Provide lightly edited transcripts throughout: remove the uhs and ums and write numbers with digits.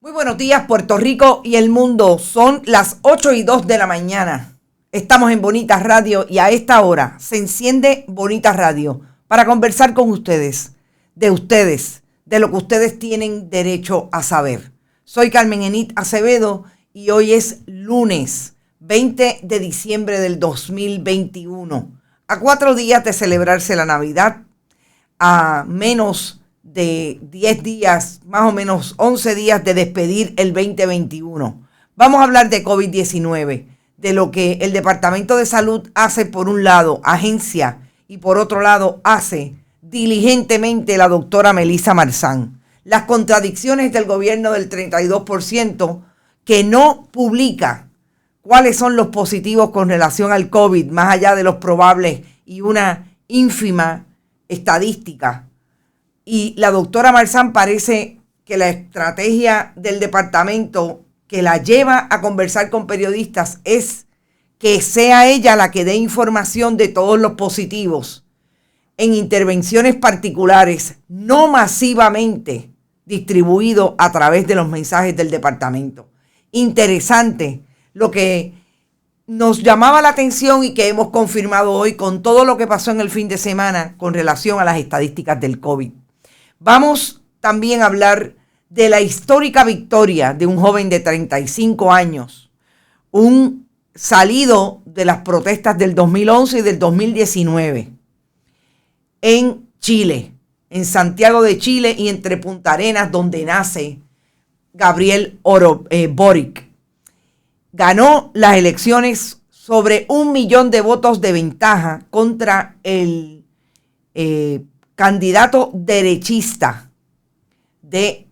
Muy buenos días, Puerto Rico y el mundo. Son las 8:02 de la mañana. Estamos en Bonita Radio y a esta hora se enciende Bonita Radio para conversar con ustedes, de lo que ustedes tienen derecho a saber. Soy Carmen Enit Acevedo y hoy es lunes 20 de diciembre del 2021. A 4 días de celebrarse la Navidad, a menos de 10 días, más o menos 11 días de despedir el 2021. Vamos a hablar de COVID-19, de lo que el Departamento de Salud hace por un lado, agencia, y por otro lado hace diligentemente la doctora Melissa Marzán. Las contradicciones del gobierno del 32% que no publica cuáles son los positivos con relación al COVID, más allá de los probables y una ínfima estadística. Y la doctora Marzán parece que la estrategia del departamento que la lleva a conversar con periodistas es que sea ella la que dé información de todos los positivos en intervenciones particulares, no masivamente distribuido a través de los mensajes del departamento. Interesante lo que nos llamaba la atención y que hemos confirmado hoy con todo lo que pasó en el fin de semana con relación a las estadísticas del COVID. Vamos también a hablar de la histórica victoria de un joven de 35 años, un salido de las protestas del 2011 y del 2019 en Chile, en Santiago de Chile y entre Punta Arenas, donde nace Gabriel Boric. Ganó las elecciones sobre 1 millón de votos de ventaja contra el candidato derechista de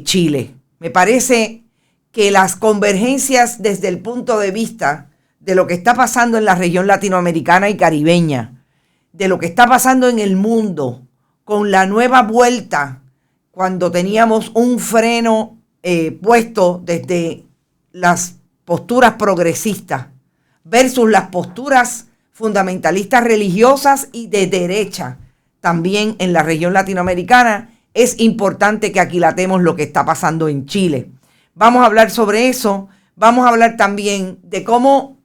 Chile. Me parece que las convergencias desde el punto de vista de lo que está pasando en la región latinoamericana y caribeña, de lo que está pasando en el mundo, con la nueva vuelta, cuando teníamos un freno puesto desde las posturas progresistas versus las posturas fundamentalistas religiosas y de derecha, también en la región latinoamericana, es importante que aquilatemos lo que está pasando en Chile. Vamos a hablar sobre eso. Vamos a hablar también de cómo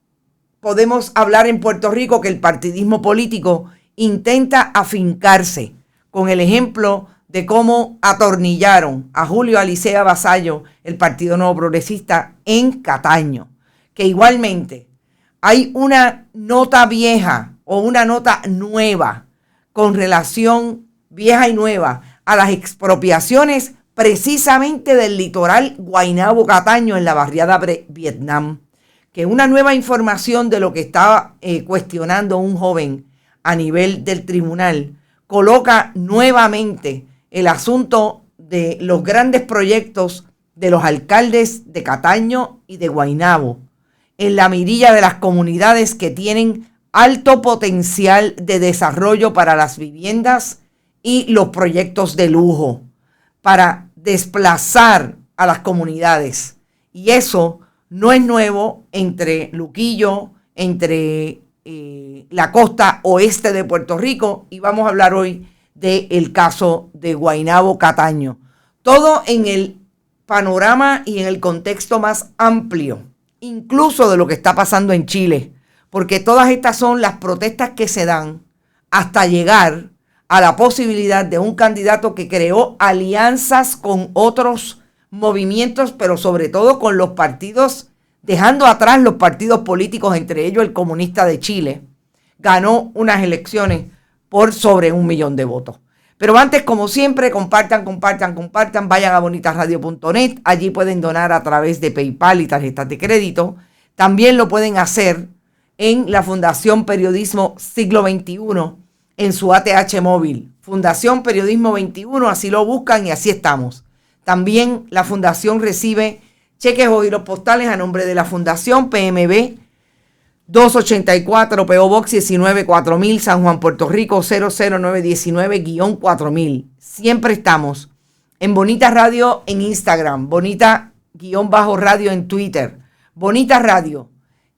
podemos hablar en Puerto Rico que el partidismo político intenta afincarse, con el ejemplo de cómo atornillaron a Julio Alicea Basallo, el Partido Nuevo Progresista, en Cataño. Que igualmente hay una nota vieja o una nota nueva con relación vieja y nueva a las expropiaciones precisamente del litoral Guaynabo-Cataño en la barriada Vietnam, que una nueva información de lo que estaba cuestionando un joven a nivel del tribunal coloca nuevamente el asunto de los grandes proyectos de los alcaldes de Cataño y de Guaynabo en la mirilla de las comunidades que tienen alto potencial de desarrollo para las viviendas y los proyectos de lujo, para desplazar a las comunidades. Y eso no es nuevo entre Luquillo, entre la costa oeste de Puerto Rico, y vamos a hablar hoy del caso de Guaynabo Cataño. Todo en el panorama y en el contexto más amplio, incluso de lo que está pasando en Chile, porque todas estas son las protestas que se dan hasta llegar a la posibilidad de un candidato que creó alianzas con otros movimientos, pero sobre todo con los partidos, dejando atrás los partidos políticos, entre ellos el Comunista de Chile, ganó unas elecciones por sobre 1 millón de votos. Pero antes, como siempre, compartan, vayan a bonitasradio.net, allí pueden donar a través de PayPal y tarjetas de crédito. También lo pueden hacer en la Fundación Periodismo Siglo XXI, en su ATH móvil. Fundación Periodismo 21, así lo buscan y así estamos. También la Fundación recibe cheques o giros postales a nombre de la Fundación PMB 284, P.O. Box 19 4000, San Juan, Puerto Rico 00919-4000. Siempre estamos en Bonita Radio en Instagram, Bonita-Radio en Twitter, Bonita Radio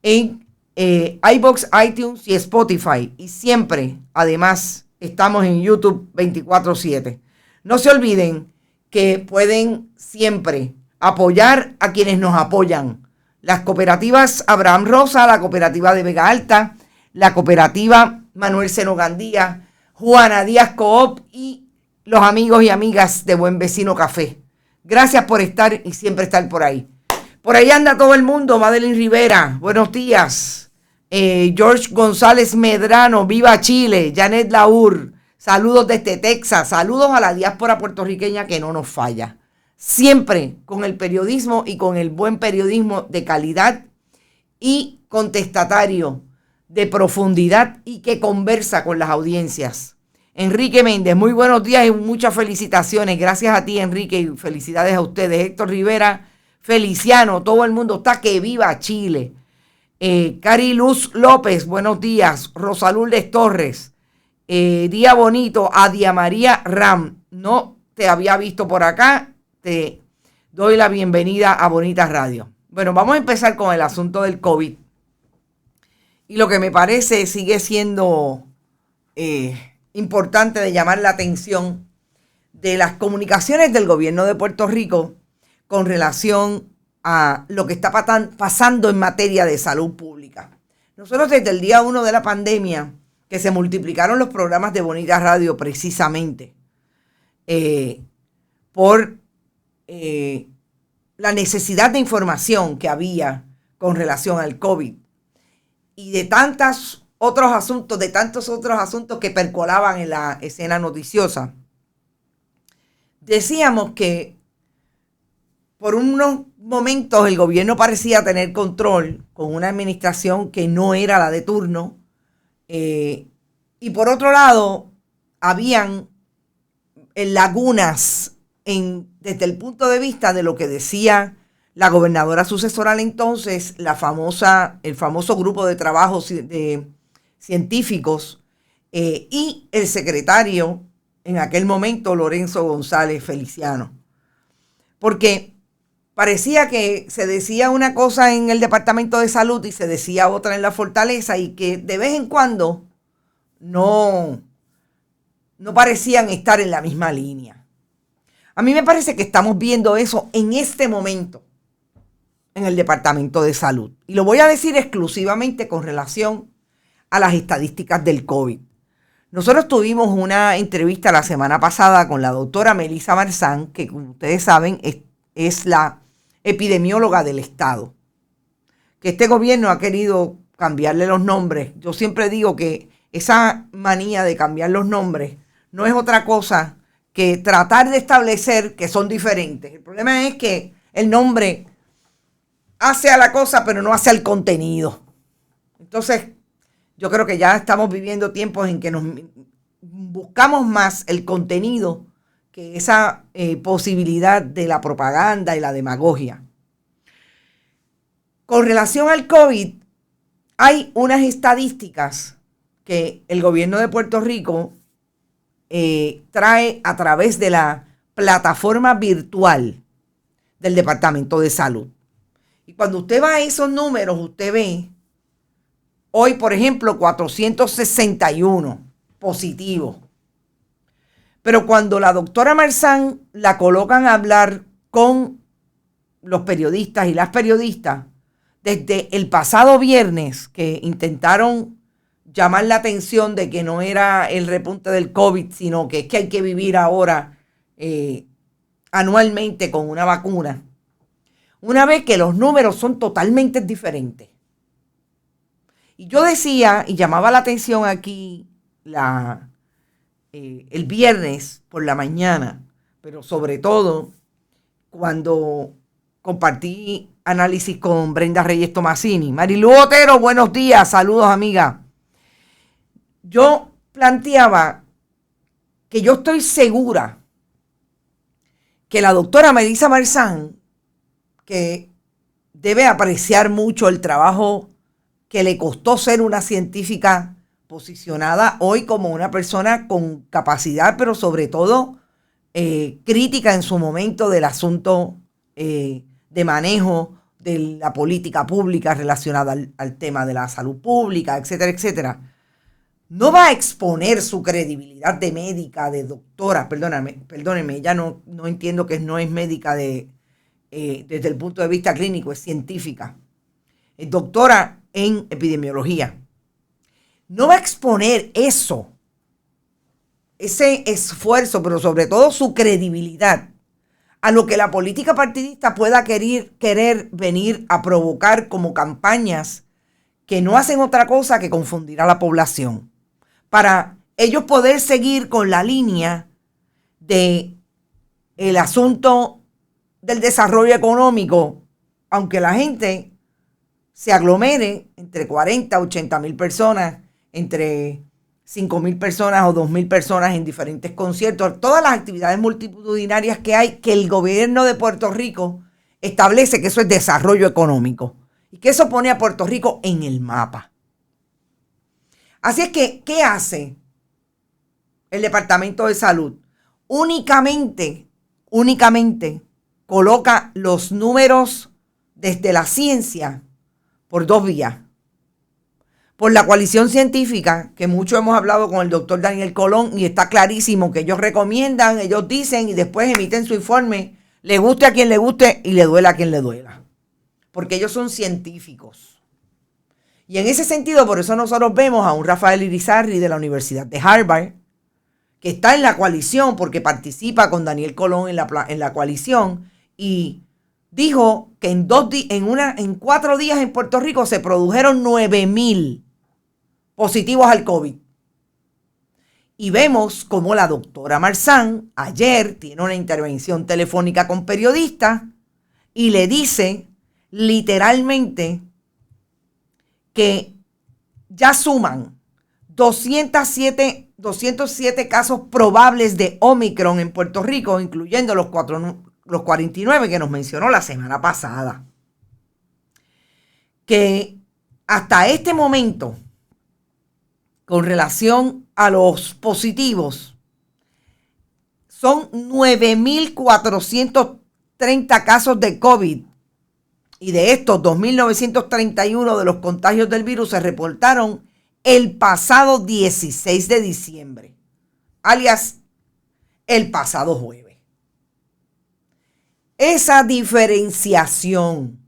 en iVoox, iTunes y Spotify. Y siempre, además, estamos en YouTube 24/7. No se olviden que pueden siempre apoyar a quienes nos apoyan. Las cooperativas Abraham Rosa, la cooperativa de Vega Alta, la cooperativa Manuel Seno Gandía, Juana Díaz Coop y los amigos y amigas de Buen Vecino Café. Gracias por estar y siempre estar por ahí. Por ahí anda todo el mundo. Madeline Rivera, buenos días. George González Medrano, viva Chile. Janet Laur, saludos desde Texas. Saludos a la diáspora puertorriqueña que no nos falla. Siempre con el periodismo y con el buen periodismo de calidad y contestatario, de profundidad y que conversa con las audiencias. Enrique Méndez, muy buenos días y muchas felicitaciones. Gracias a ti, Enrique, y felicidades a ustedes. Héctor Rivera, Feliciano, todo el mundo está que viva Chile. Cari Luz López, buenos días. Rosaluldes Torres, día bonito. Adia María Ram, no te había visto por acá. Te doy la bienvenida a Bonita Radio. Bueno, vamos a empezar con el asunto del COVID. Y lo que me parece sigue siendo importante de llamar la atención de las comunicaciones del gobierno de Puerto Rico con relación a lo que está pasando en materia de salud pública. Nosotros desde el día 1 de la pandemia, que se multiplicaron los programas de Bonita Radio precisamente por la necesidad de información que había con relación al COVID y de tantos otros asuntos que percolaban en la escena noticiosa. Decíamos que por unos momentos el gobierno parecía tener control con una administración que no era la de turno, y por otro lado habían lagunas desde el punto de vista de lo que decía la gobernadora sucesora al entonces, el famoso grupo de trabajo de científicos, y el secretario en aquel momento, Lorenzo González Feliciano. Porque parecía que se decía una cosa en el Departamento de Salud y se decía otra en la Fortaleza, y que de vez en cuando no parecían estar en la misma línea. A mí me parece que estamos viendo eso en este momento en el Departamento de Salud. Y lo voy a decir exclusivamente con relación a las estadísticas del COVID. Nosotros tuvimos una entrevista la semana pasada con la doctora Melissa Marzán, que como ustedes saben es la epidemióloga del Estado. Que este gobierno ha querido cambiarle los nombres. Yo siempre digo que esa manía de cambiar los nombres no es otra cosa que tratar de establecer que son diferentes. El problema es que el nombre hace a la cosa, pero no hace al contenido. Entonces, yo creo que ya estamos viviendo tiempos en que nos buscamos más el contenido que esa posibilidad de la propaganda y la demagogia. Con relación al COVID, hay unas estadísticas que el gobierno de Puerto Rico trae a través de la plataforma virtual del Departamento de Salud. Y cuando usted va a esos números, usted ve hoy, por ejemplo, 461 positivos. Pero cuando la doctora Marzán la colocan a hablar con los periodistas y las periodistas, desde el pasado viernes que intentaron llamar la atención de que no era el repunte del COVID, sino que es que hay que vivir ahora anualmente con una vacuna. Una vez que los números son totalmente diferentes. Y yo decía, y llamaba la atención aquí el viernes por la mañana, pero sobre todo cuando compartí análisis con Brenda Reyes Tomasini. Marilu Otero, buenos días, saludos amiga. Yo planteaba que yo estoy segura que la doctora Melissa Marzán, que debe apreciar mucho el trabajo que le costó ser una científica posicionada hoy como una persona con capacidad, pero sobre todo crítica en su momento del asunto de manejo de la política pública relacionada al tema de la salud pública, etcétera, etcétera. No va a exponer su credibilidad de médica, de doctora, perdónenme, ella no entiendo que no es médica de desde el punto de vista clínico, es científica, es doctora en epidemiología. No va a exponer eso, ese esfuerzo, pero sobre todo su credibilidad, a lo que la política partidista pueda querer venir a provocar como campañas que no hacen otra cosa que confundir a la población, para ellos poder seguir con la línea de el asunto del desarrollo económico, aunque la gente se aglomere entre 40, 80 mil personas, entre 5 mil personas o 2 mil personas en diferentes conciertos, todas las actividades multitudinarias que hay, que el gobierno de Puerto Rico establece que eso es desarrollo económico y que eso pone a Puerto Rico en el mapa. Así es que, ¿qué hace el Departamento de Salud? Únicamente coloca los números desde la ciencia por dos vías. Por la coalición científica, que mucho hemos hablado con el doctor Daniel Colón, y está clarísimo que ellos recomiendan, ellos dicen y después emiten su informe, le guste a quien le guste y le duela a quien le duela. Porque ellos son científicos. Y en ese sentido, por eso nosotros vemos a un Rafael Irizarry de la Universidad de Harvard, que está en la coalición porque participa con Daniel Colón en la coalición, y dijo que en 4 días en Puerto Rico se produjeron 9,000 positivos al COVID. Y vemos cómo la doctora Marzán ayer tiene una intervención telefónica con periodistas y le dice literalmente que ya suman 207 casos probables de Omicron en Puerto Rico, incluyendo los 49 que nos mencionó la semana pasada. Que hasta este momento, con relación a los positivos, son 9,430 casos de COVID. Y de estos, 2,931 de los contagios del virus se reportaron el pasado 16 de diciembre, alias el pasado jueves. Esa diferenciación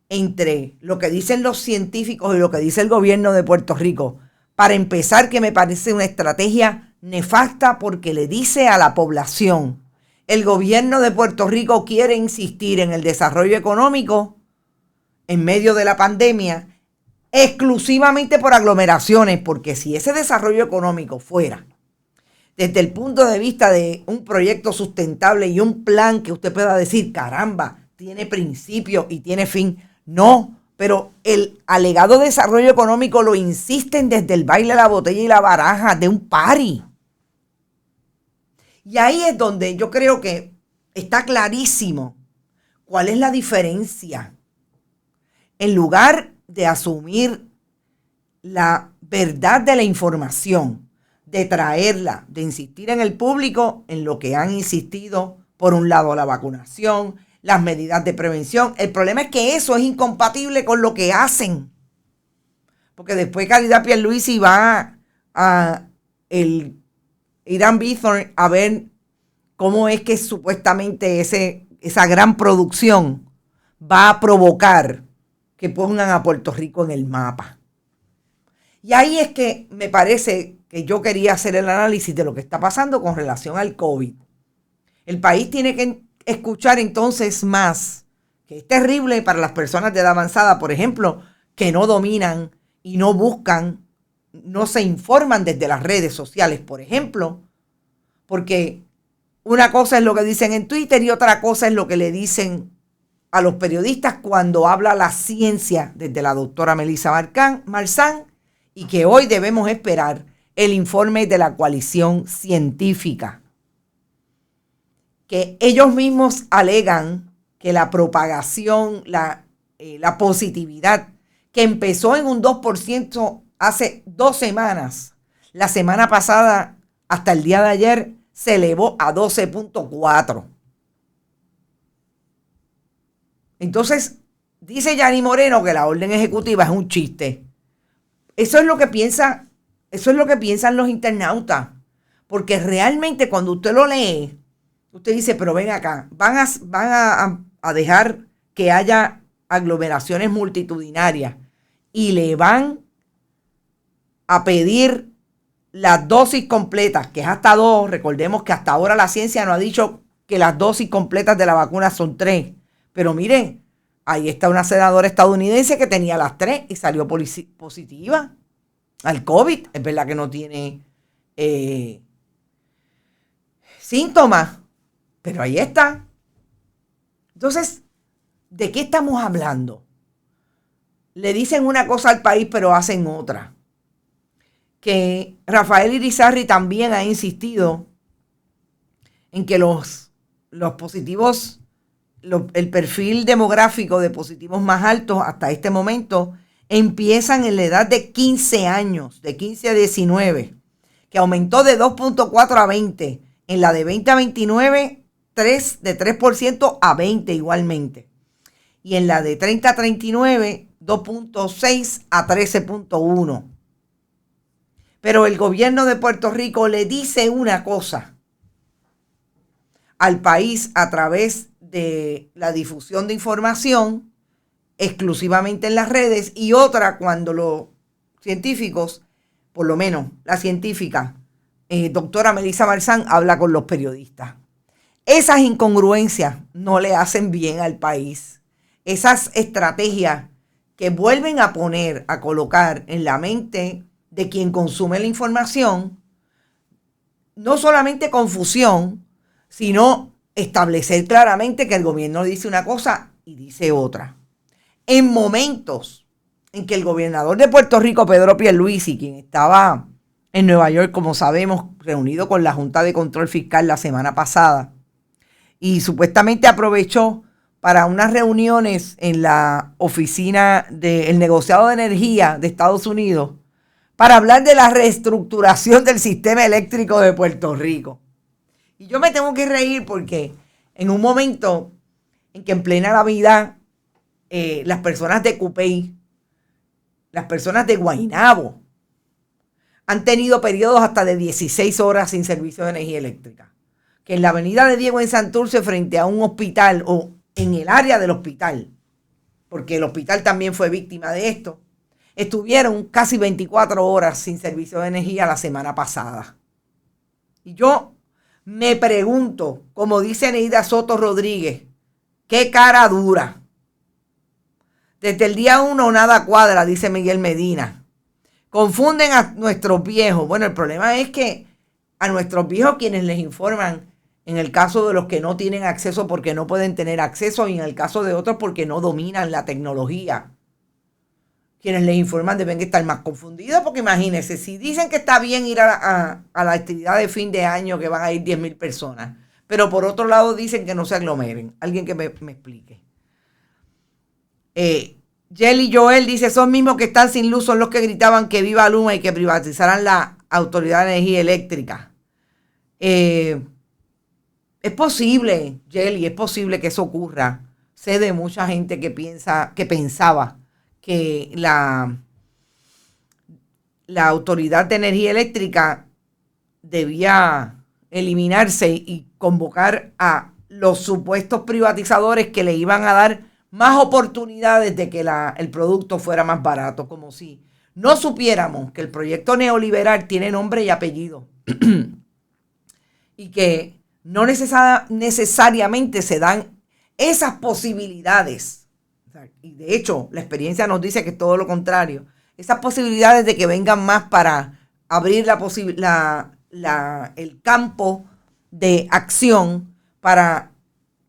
entre lo que dicen los científicos y lo que dice el gobierno de Puerto Rico, para empezar, que me parece una estrategia nefasta, porque le dice a la población: el gobierno de Puerto Rico quiere insistir en el desarrollo económico en medio de la pandemia exclusivamente por aglomeraciones, porque si ese desarrollo económico fuera desde el punto de vista de un proyecto sustentable y un plan que usted pueda decir, caramba, tiene principio y tiene fin, no, pero el alegado desarrollo económico lo insisten desde el baile, la botella y la baraja de un party. Y ahí es donde yo creo que está clarísimo cuál es la diferencia. En lugar de asumir la verdad de la información, de traerla, de insistir en el público en lo que han insistido, por un lado la vacunación, las medidas de prevención. El problema es que eso es incompatible con lo que hacen. Porque después Caridad Pierluisi va a el Irán Bithorn a ver cómo es que supuestamente esa gran producción va a provocar que pongan a Puerto Rico en el mapa. Y ahí es que me parece que yo quería hacer el análisis de lo que está pasando con relación al COVID. El país tiene que escuchar entonces más, que es terrible para las personas de edad avanzada, por ejemplo, que no dominan y no buscan, no se informan desde las redes sociales, por ejemplo, porque una cosa es lo que dicen en Twitter y otra cosa es lo que le dicen a los periodistas cuando habla la ciencia desde la doctora Melissa Marzán, y que hoy debemos esperar el informe de la coalición científica, que ellos mismos alegan que la propagación, la positividad, que empezó en un 2% hace 2 semanas, la semana pasada hasta el día de ayer se elevó a 12.4. Entonces, dice Yanni Moreno que la orden ejecutiva es un chiste. Eso es lo que piensan los internautas. Porque realmente cuando usted lo lee, usted dice, pero ven acá, van a dejar que haya aglomeraciones multitudinarias y le van a pedir las dosis completas, que es hasta 2, recordemos que hasta ahora la ciencia no ha dicho que las dosis completas de la vacuna son 3, pero miren, ahí está una senadora estadounidense que tenía las 3 y salió positiva al COVID. Es verdad que no tiene síntomas, pero ahí está. Entonces, ¿de qué estamos hablando? Le dicen una cosa al país, pero hacen otra. Que Rafael Irizarry también ha insistido en que los positivos, el perfil demográfico de positivos más altos hasta este momento empiezan en la edad de 15 años, de 15 a 19, que aumentó de 2.4 a 20. En la de 20 a 29, de 3% a 20 igualmente. Y en la de 30 a 39, 2.6 a 13.1. Pero el gobierno de Puerto Rico le dice una cosa al país a través de la difusión de información exclusivamente en las redes, y otra cuando los científicos, por lo menos la científica, doctora Melissa Marzán, habla con los periodistas. Esas incongruencias no le hacen bien al país. Esas estrategias que vuelven a poner, a colocar en la mente de quien consume la información, no solamente confusión, sino establecer claramente que el gobierno dice una cosa y dice otra. En momentos en que el gobernador de Puerto Rico, Pedro Pierluisi, quien estaba en Nueva York, como sabemos, reunido con la Junta de Control Fiscal la semana pasada, y supuestamente aprovechó para unas reuniones en la oficina del negociado de energía de Estados Unidos, para hablar de la reestructuración del sistema eléctrico de Puerto Rico. Y yo me tengo que reír porque en un momento en que en plena Navidad las personas de Cupey, las personas de Guaynabo, han tenido periodos hasta de 16 horas sin servicio de energía eléctrica. Que en la avenida de Diego en Santurce, frente a un hospital o en el área del hospital, porque el hospital también fue víctima de esto, estuvieron casi 24 horas sin servicio de energía la semana pasada. Y yo me pregunto, como dice Neida Soto Rodríguez, qué cara dura. Desde el día 1 nada cuadra, dice Miguel Medina. Confunden a nuestros viejos. Bueno, el problema es que a nuestros viejos quienes les informan, en el caso de los que no tienen acceso porque no pueden tener acceso, y en el caso de otros porque no dominan la tecnología, quienes les informan deben estar más confundidos, porque imagínense, si dicen que está bien ir a la actividad de fin de año, que van a ir 10,000 personas, pero por otro lado dicen que no se aglomeren. Alguien que me explique. Jelly Joel dice, esos mismos que están sin luz son los que gritaban que viva Luma y que privatizaran la Autoridad de Energía Eléctrica. Es posible, Jelly, es posible que eso ocurra. Sé de mucha gente que pensaba que la Autoridad de Energía Eléctrica debía eliminarse y convocar a los supuestos privatizadores que le iban a dar más oportunidades de que el producto fuera más barato, como si no supiéramos que el proyecto neoliberal tiene nombre y apellido y que no necesariamente se dan esas posibilidades. Y de hecho, la experiencia nos dice que es todo lo contrario. Esas posibilidades de que vengan más para abrir el campo de acción para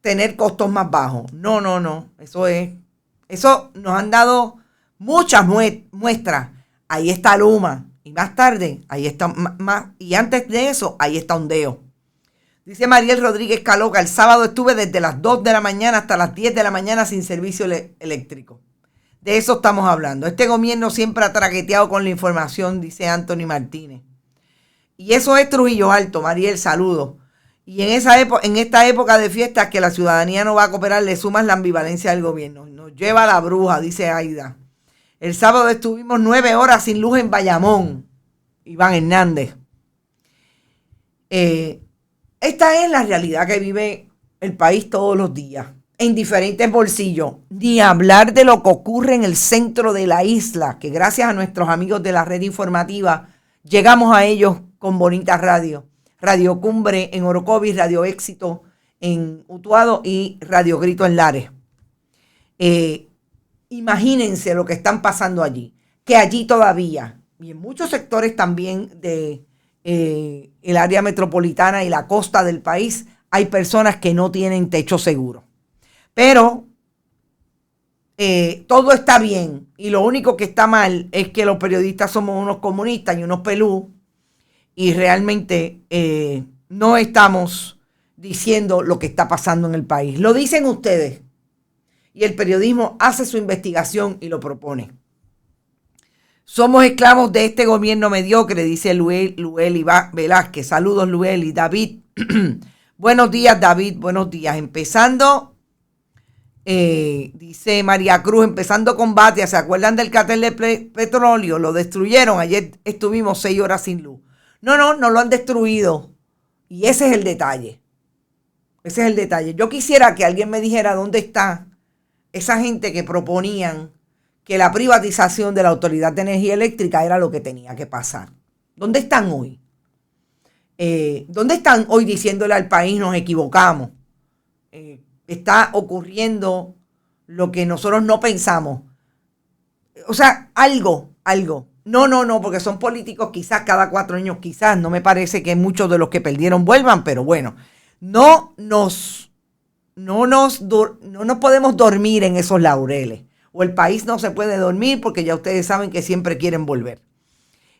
tener costos más bajos. No. Eso nos han dado muchas muestras. Ahí está Luma. Y más tarde, ahí está más. Y antes de eso, ahí está Ondeo. Dice Mariel Rodríguez Caloca, el sábado estuve desde las 2 de la mañana hasta las 10 de la mañana sin servicio eléctrico. De eso estamos hablando. Este gobierno siempre ha traqueteado con la información, dice Anthony Martínez. Y eso es Trujillo Alto, Mariel, saludos. Y en esta época de fiestas que la ciudadanía no va a cooperar, le sumas la ambivalencia del gobierno. Nos lleva la bruja, dice Aida. El sábado estuvimos 9 horas sin luz en Bayamón. Iván Hernández. Esta es la realidad que vive el país todos los días. en diferentes bolsillos, ni hablar de lo que ocurre en el centro de la isla, que gracias a nuestros amigos de la red informativa llegamos a ellos con bonitas radios. Radio Cumbre en Orocovis, Radio Éxito en Utuado y Radio Grito en Lares. Imagínense lo que están pasando allí, que allí todavía, y en muchos sectores también de el área metropolitana y la costa del país, hay personas que no tienen techo seguro. Pero todo está bien y lo único que está mal es que los periodistas somos unos comunistas y unos pelú y realmente no estamos diciendo lo que está pasando en el país. Lo dicen ustedes y el periodismo hace su investigación y lo propone. Somos esclavos de este gobierno mediocre, dice Lueli Velázquez. Saludos, Lueli. David. Buenos días, David. Buenos días. Empezando, dice María Cruz, empezando combate. ¿Se acuerdan del cartel de petróleo? Lo destruyeron. Ayer estuvimos 6 horas sin luz. No lo han destruido. Y ese es el detalle. Ese es el detalle. Yo quisiera que alguien me dijera dónde está esa gente que proponían que la privatización de la Autoridad de Energía Eléctrica era lo que tenía que pasar. ¿Dónde están hoy? ¿Dónde están hoy diciéndole al país nos equivocamos? Está ocurriendo lo que nosotros no pensamos. O sea, algo. No, porque son políticos quizás cada 4 años, quizás. No me parece que muchos de los que perdieron vuelvan, pero bueno. No nos podemos dormir en esos laureles. O el país no se puede dormir porque ya ustedes saben que siempre quieren volver.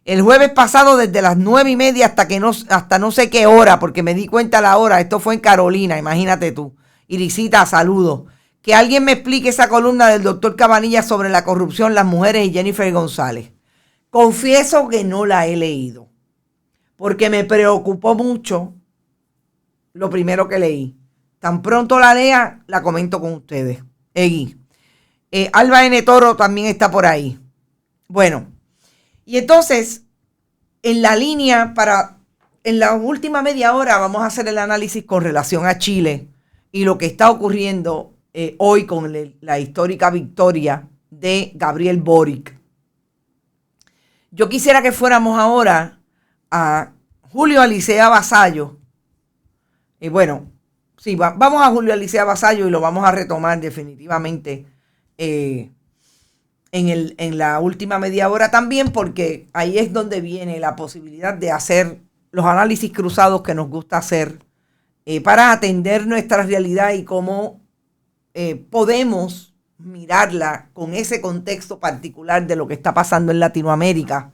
El jueves pasado desde las 9:30 hasta no sé qué hora, porque me di cuenta la hora, esto fue en Carolina, imagínate tú. Irisita, saludos. Que alguien me explique esa columna del doctor Cabanilla sobre la corrupción, las mujeres y Jennifer González. Confieso que no la he leído, porque me preocupó mucho lo primero que leí. Tan pronto la lea, la comento con ustedes. Egui. Alba N. Toro también está por ahí. Bueno, y entonces, en la última media hora vamos a hacer el análisis con relación a Chile y lo que está ocurriendo hoy con la histórica victoria de Gabriel Boric. Yo quisiera que fuéramos ahora a Julio Alicea Vasallo. Y bueno, sí, vamos a Julio Alicea Vasallo y lo vamos a retomar definitivamente en la última media hora también, porque ahí es donde viene la posibilidad de hacer los análisis cruzados que nos gusta hacer para atender nuestra realidad y cómo podemos mirarla con ese contexto particular de lo que está pasando en Latinoamérica,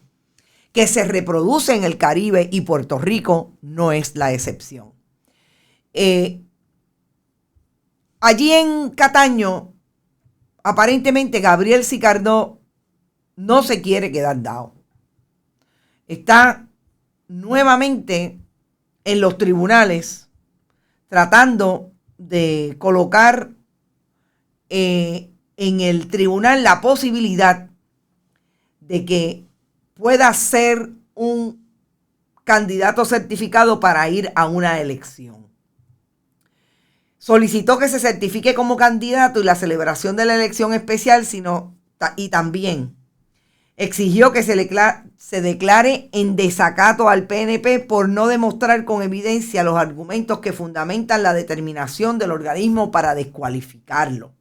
que se reproduce en el Caribe y Puerto Rico no es la excepción. Allí en Cataño, aparentemente Gabriel Sicardó no se quiere quedar dado. Está nuevamente en los tribunales tratando de colocar en el tribunal la posibilidad de que pueda ser un candidato certificado para ir a una elección. Solicitó que se certifique como candidato y la celebración de la elección especial, y también exigió que se declare en desacato al PNP por no demostrar con evidencia los argumentos que fundamentan la determinación del organismo para descualificarlo.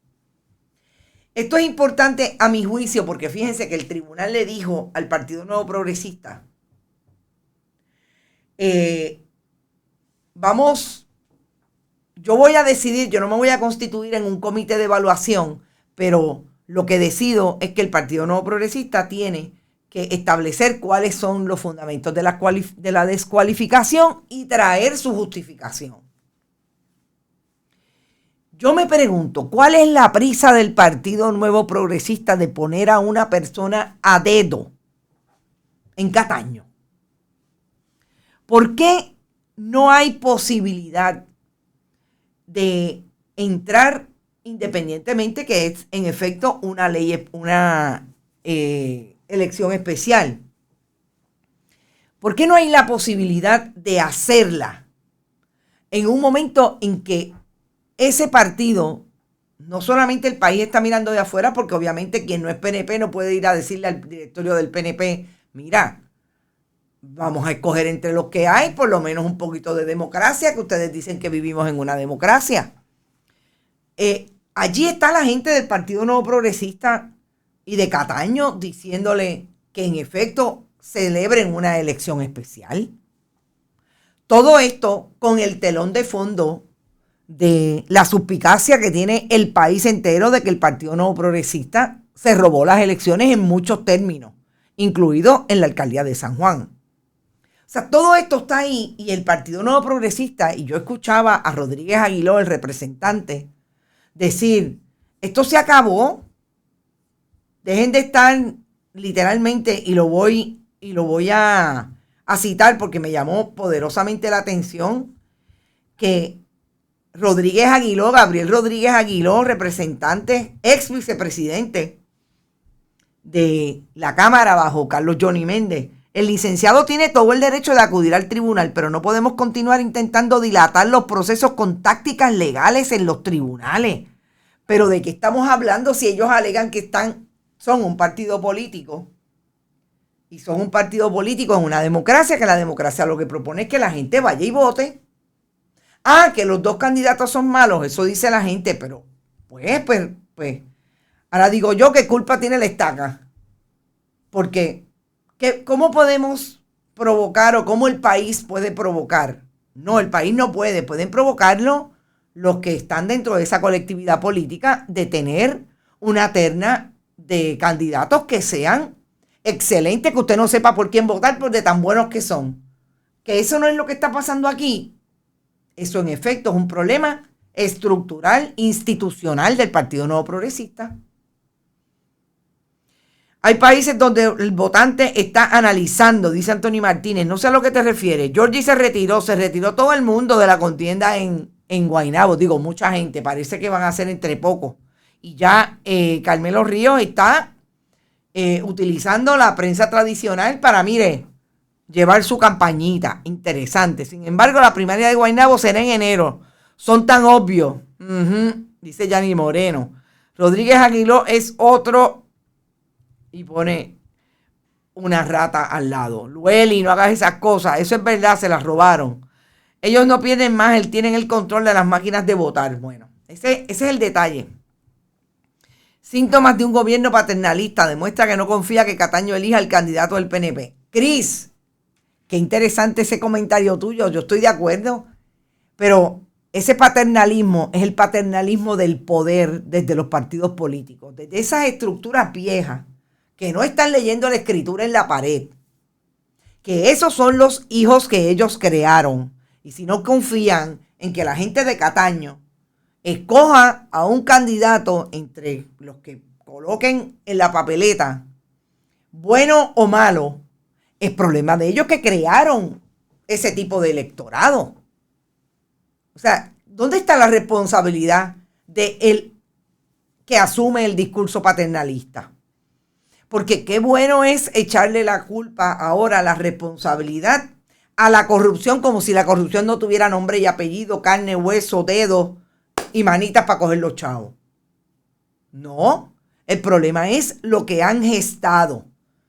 Esto es importante a mi juicio porque fíjense que el tribunal le dijo al Partido Nuevo Progresista, yo voy a decidir, yo no me voy a constituir en un comité de evaluación, pero lo que decido es que el Partido Nuevo Progresista tiene que establecer cuáles son los fundamentos de la descualificación y traer su justificación. Yo me pregunto, ¿cuál es la prisa del Partido Nuevo Progresista de poner a una persona a dedo en Cataño? ¿Por qué no hay posibilidad de entrar independientemente que es en efecto una elección especial? ¿Por qué no hay la posibilidad de hacerla en un momento en que ese partido no solamente el país está mirando de afuera, porque obviamente quien no es PNP no puede ir a decirle al directorio del PNP, mira, vamos a escoger entre los que hay por lo menos un poquito de democracia, que ustedes dicen que vivimos en una democracia. Allí está la gente del Partido Nuevo Progresista y de Cataño diciéndole que en efecto celebren una elección especial. Todo esto con el telón de fondo de la suspicacia que tiene el país entero de que el Partido Nuevo Progresista se robó las elecciones en muchos términos, incluido en la alcaldía de San Juan. O sea, todo esto está ahí y el Partido Nuevo Progresista, y yo escuchaba a Rodríguez Aguiló, el representante, decir, esto se acabó, dejen de estar literalmente, y lo voy a citar porque me llamó poderosamente la atención, que Rodríguez Aguiló, Gabriel Rodríguez Aguiló, representante, ex vicepresidente de la Cámara bajo Carlos Johnny Méndez, el licenciado tiene todo el derecho de acudir al tribunal, pero no podemos continuar intentando dilatar los procesos con tácticas legales en los tribunales. Pero ¿de qué estamos hablando si ellos alegan que son un partido político? Y son un partido político en una democracia, que la democracia lo que propone es que la gente vaya y vote. Ah, que los dos candidatos son malos, eso dice la gente, pero pues. Ahora digo yo, ¿qué culpa tiene la estaca? Porque ¿cómo podemos provocar o cómo el país puede provocar? No, el país no puede. Pueden provocarlo los que están dentro de esa colectividad política de tener una terna de candidatos que sean excelentes, que usted no sepa por quién votar, por de tan buenos que son. Que eso no es lo que está pasando aquí. Eso en efecto es un problema estructural, institucional del Partido Nuevo Progresista. Hay países donde el votante está analizando, dice Anthony Martínez. No sé a lo que te refieres. Georgie se retiró todo el mundo de la contienda en Guaynabo. Digo, mucha gente. Parece que van a ser entre pocos. Y ya Carmelo Ríos está utilizando la prensa tradicional para, mire, llevar su campañita. Interesante. Sin embargo, la primaria de Guaynabo será en enero. Son tan obvios. Dice Yanni Moreno. Rodríguez Aguiló es otro. Y pone una rata al lado. Lueli, no hagas esas cosas. Eso es verdad, se las robaron. Ellos no pierden más, él tienen el control de las máquinas de votar. Bueno, ese es el detalle. Síntomas de un gobierno paternalista. Demuestra que no confía que Cataño elija al candidato del PNP. Cris, qué interesante ese comentario tuyo. Yo estoy de acuerdo. Pero ese paternalismo es el paternalismo del poder desde los partidos políticos. Desde esas estructuras viejas que no están leyendo la escritura en la pared, que esos son los hijos que ellos crearon. Y si no confían en que la gente de Cataño escoja a un candidato entre los que coloquen en la papeleta, bueno o malo, es problema de ellos que crearon ese tipo de electorado. O sea, ¿dónde está la responsabilidad de el que asume el discurso paternalista? Porque qué bueno es echarle la culpa ahora, la responsabilidad a la corrupción, como si la corrupción no tuviera nombre y apellido, carne, hueso, dedos y manitas para coger los chavos. No, el problema es lo que han gestado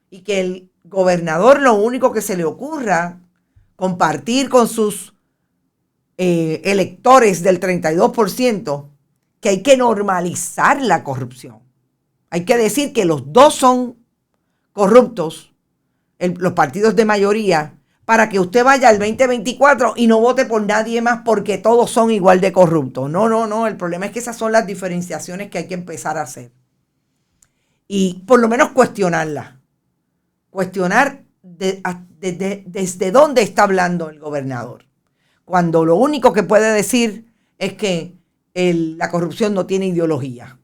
y que el gobernador lo único que se le ocurra compartir con sus electores del 32%, que hay que normalizar la corrupción. Hay que decir que los dos son corruptos, los partidos de mayoría, para que usted vaya al 2024 y no vote por nadie más porque todos son igual de corruptos. No. El problema es que esas son las diferenciaciones que hay que empezar a hacer. Y por lo menos cuestionarlas. Cuestionar desde dónde está hablando el gobernador. Cuando lo único que puede decir es que la corrupción no tiene ideología.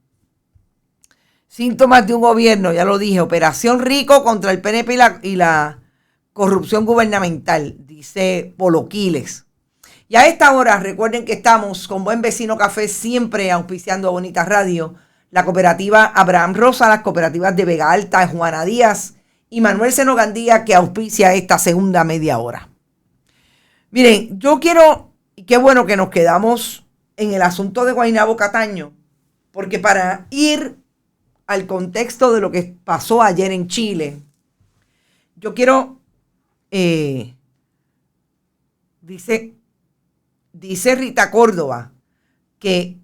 Síntomas de un gobierno, ya lo dije, Operación Rico contra el PNP y la corrupción gubernamental, dice Polo Quiles. Y a esta hora, recuerden que estamos con Buen Vecino Café, siempre auspiciando a Bonita Radio, la cooperativa Abraham Rosa, las cooperativas de Vega Alta, Juana Díaz y Manuel Seno Gandía, que auspicia esta segunda media hora. Miren, yo quiero, y qué bueno que nos quedamos en el asunto de Guaynabo Cataño, Porque para ir al contexto de lo que pasó ayer en Chile, yo quiero, dice Rita Córdoba, que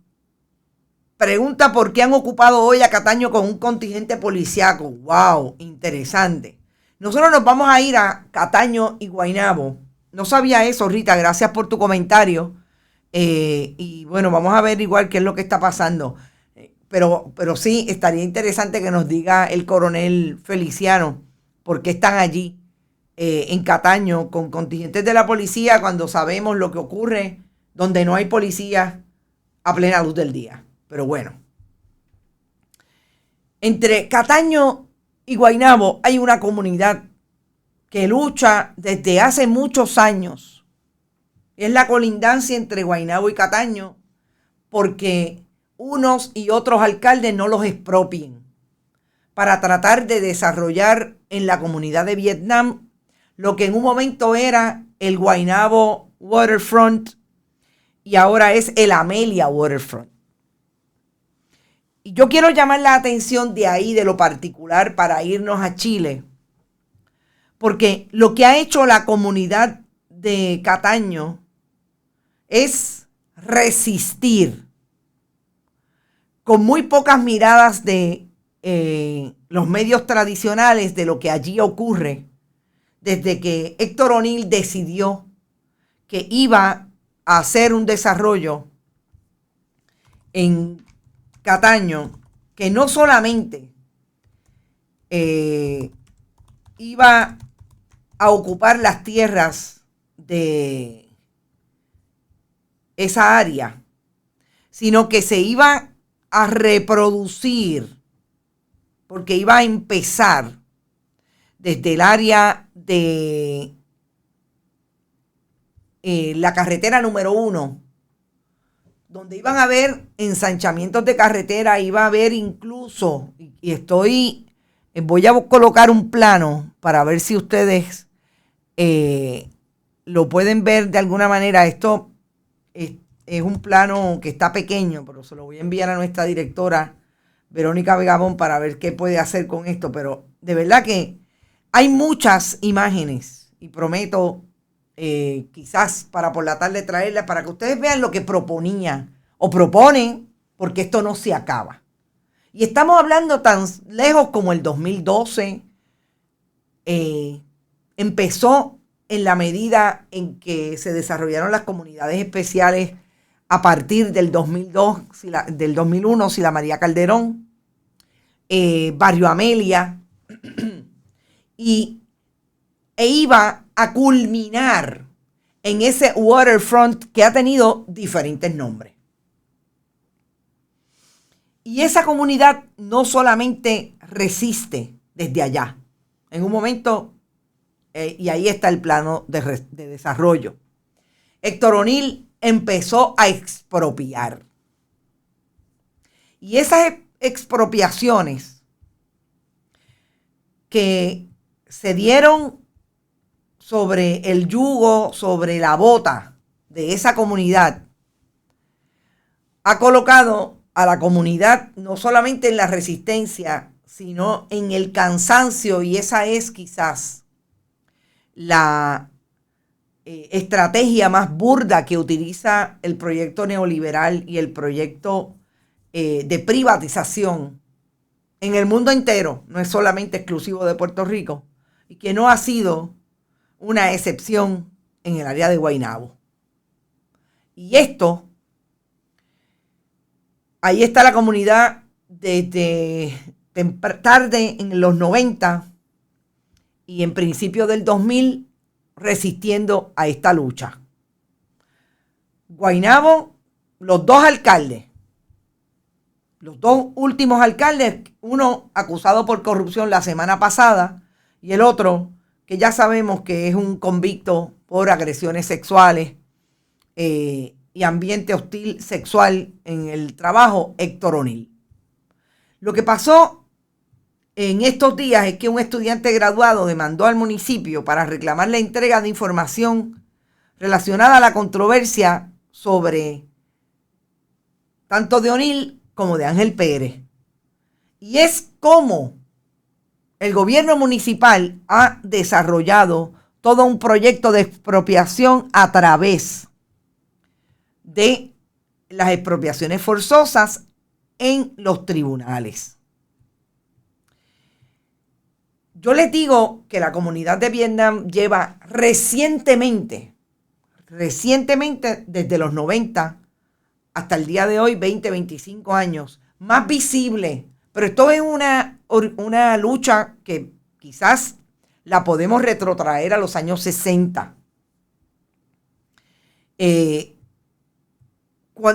pregunta por qué han ocupado hoy a Cataño con un contingente policíaco. ¡Wow! Interesante. Nosotros nos vamos a ir a Cataño y Guaynabo. No sabía eso, Rita. Gracias por tu comentario. Y bueno, vamos a ver igual qué es lo que está pasando. Pero sí, estaría interesante que nos diga el coronel Feliciano por qué están allí en Cataño con contingentes de la policía cuando sabemos lo que ocurre donde no hay policía a plena luz del día. Pero bueno, entre Cataño y Guaynabo hay una comunidad que lucha desde hace muchos años. Es la colindancia entre Guaynabo y Cataño porque unos y otros alcaldes no los expropien para tratar de desarrollar en la comunidad de Vietnam lo que en un momento era el Guaynabo Waterfront y ahora es el Amelia Waterfront. Y yo quiero llamar la atención de ahí, de lo particular, para irnos a Chile, porque lo que ha hecho la comunidad de Cataño es resistir con muy pocas miradas de los medios tradicionales de lo que allí ocurre, desde que Héctor O'Neill decidió que iba a hacer un desarrollo en Cataño, que no solamente iba a ocupar las tierras de esa área, sino que se iba a reproducir, porque iba a empezar desde el área de la carretera número 1, donde iban a haber ensanchamientos de carretera, iba a haber incluso, voy a colocar un plano para ver si ustedes lo pueden ver de alguna manera. Esto es un plano que está pequeño, pero se lo voy a enviar a nuestra directora Verónica Vegabón para ver qué puede hacer con esto. Pero de verdad que hay muchas imágenes y prometo quizás para por la tarde traerlas para que ustedes vean lo que proponían o proponen, porque esto no se acaba. Y estamos hablando tan lejos como el 2012. Empezó en la medida en que se desarrollaron las comunidades especiales a partir del 2002, del 2001, Sila María Calderón, Barrio Amelia, e iba a culminar en ese waterfront que ha tenido diferentes nombres. Y esa comunidad no solamente resiste desde allá, en un momento, y ahí está el plano de desarrollo, Héctor O'Neill empezó a expropiar. Y esas expropiaciones que se dieron sobre el yugo, sobre la bota de esa comunidad, ha colocado a la comunidad no solamente en la resistencia, sino en el cansancio, y esa es quizás la estrategia más burda que utiliza el proyecto neoliberal y el proyecto de privatización en el mundo entero, no es solamente exclusivo de Puerto Rico, y que no ha sido una excepción en el área de Guaynabo. Y esto, ahí está la comunidad desde tarde en los 90 y en principio del 2000 resistiendo a esta lucha. Guaynabo, los dos últimos alcaldes, uno acusado por corrupción la semana pasada y el otro que ya sabemos que es un convicto por agresiones sexuales y ambiente hostil sexual en el trabajo, Héctor O'Neill. Lo que pasó en estos días es que un estudiante graduado demandó al municipio para reclamar la entrega de información relacionada a la controversia sobre tanto de O'Neill como de Ángel Pérez. Y es como el gobierno municipal ha desarrollado todo un proyecto de expropiación a través de las expropiaciones forzosas en los tribunales. Yo les digo que la comunidad de Vietnam lleva recientemente, desde los 90 hasta el día de hoy, 20, 25 años, más visible. Pero esto es una lucha que quizás la podemos retrotraer a los años 60.